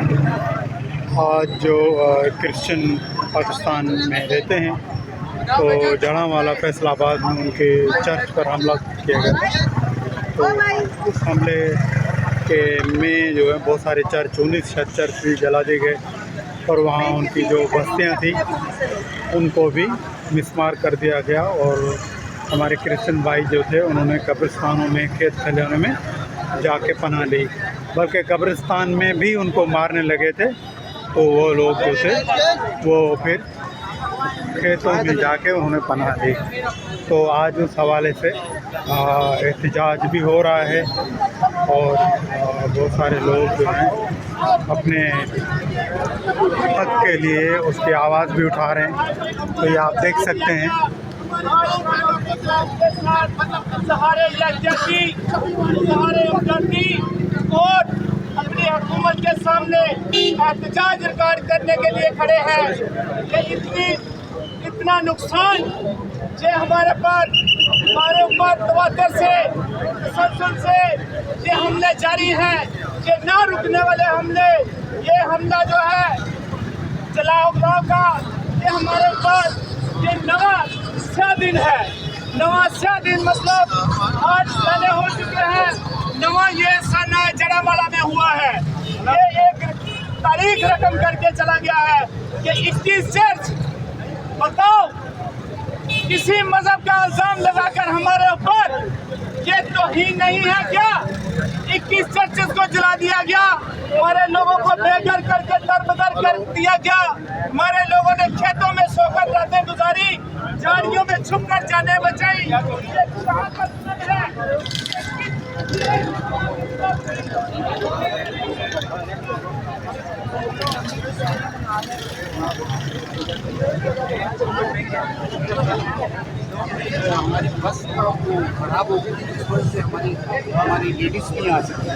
आज जो क्रिश्चियन पाकिस्तान में रहते हैं, तो जड़ांवाला फैसलाबाद में उनके चर्च पर हमला किया गया। तो उस हमले के में जो है बहुत सारे चर्च 19 चर्च भी जला दिए गए और वहाँ उनकी जो बस्तियाँ थी उनको भी मिसमार कर दिया गया। और हमारे क्रिश्चियन भाई जो थे उन्होंने कब्रिस्तानों में, खेत खलिहानों में जाके पनाह ली, बल्कि कब्रिस्तान में भी उनको मारने लगे थे। तो वो लोग जो थे वो फिर खेतों में जाके उन्होंने पनाह ली। तो आज उस हवाले से एहतजाज भी हो रहा है और बहुत सारे लोग जो हैं अपने हक के लिए उसकी आवाज़ भी उठा रहे हैं। तो ये आप देख सकते हैं। अपनी हुकूमत के सामने एहतजाज रिकॉर्ड करने के लिए खड़े हैं कि इतना नुकसान जो हमारे ऊपर तवातर से, तसलसल से ये हमले जारी हैं, ये ना रुकने वाले हमले, ये हमला जो है जलाओ का, ये हमारे ऊपर ये नवा स्या दिन है। नवा स्या दिन मतलब 8 साल हो चुके हैं, नवा ये साना जड़ांवाला में हुआ है। ये एक तारीख रकम करके चला गया है कि 21 चर्च, बताओ किसी मजहब का इल्जाम लगाकर हमारे ऊपर, ये तौहीन नहीं है क्या? 21 चर्चेस को जला दिया गया, हमारे लोगों को बेघर करके दरबदर कर दिया गया, हमारे लोगों ने खेतों में सोकर रातें गुजारी, झाड़ियों में छुपकर जाने बचाई। हमारी बस खराब हो गई थी, इस वजह से हमारी लेडीज नहीं आ सकती।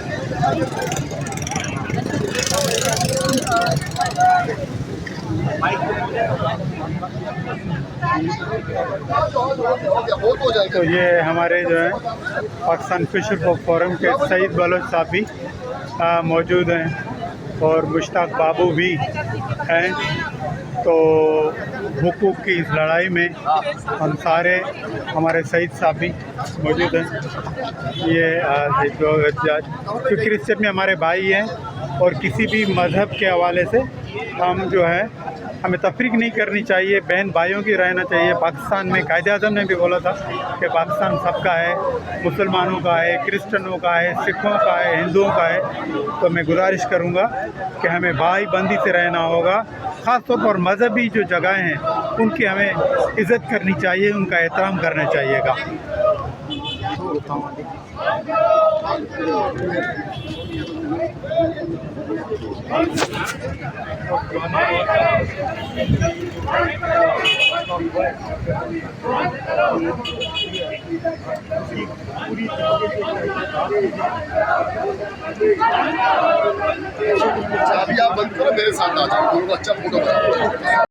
तो ये हमारे जो है पाकिस्तान फिशर फोरम के सईद बलोच साहब भी मौजूद हैं और मुश्ताक बाबू भी हैं। तो हुकूक की इस लड़ाई में हम सारे, हमारे सईद साहब भी मौजूद हैं। ये जो क्रिश्चियन में हमारे भाई हैं और किसी भी मज़हब के हवाले से हम जो है हमें तफरीक नहीं करनी चाहिए, बहन भाइयों की रहना चाहिए। पाकिस्तान में कायदे-आज़म ने भी बोला था कि पाकिस्तान सबका है, मुसलमानों का है, क्रिश्चियनों का है, सिखों का है, हिंदुओं का है। तो मैं गुजारिश करूँगा कि हमें भाई बंदी से रहना होगा। ख़ास तौर पर मज़हबी जो जगहें हैं उनकी हमें इज़्ज़त करनी चाहिए, उनका एहतराम करना चाहिएगा। अभी आप बंद करो, मेरे साथ आ जाओ, अच्छा फोटो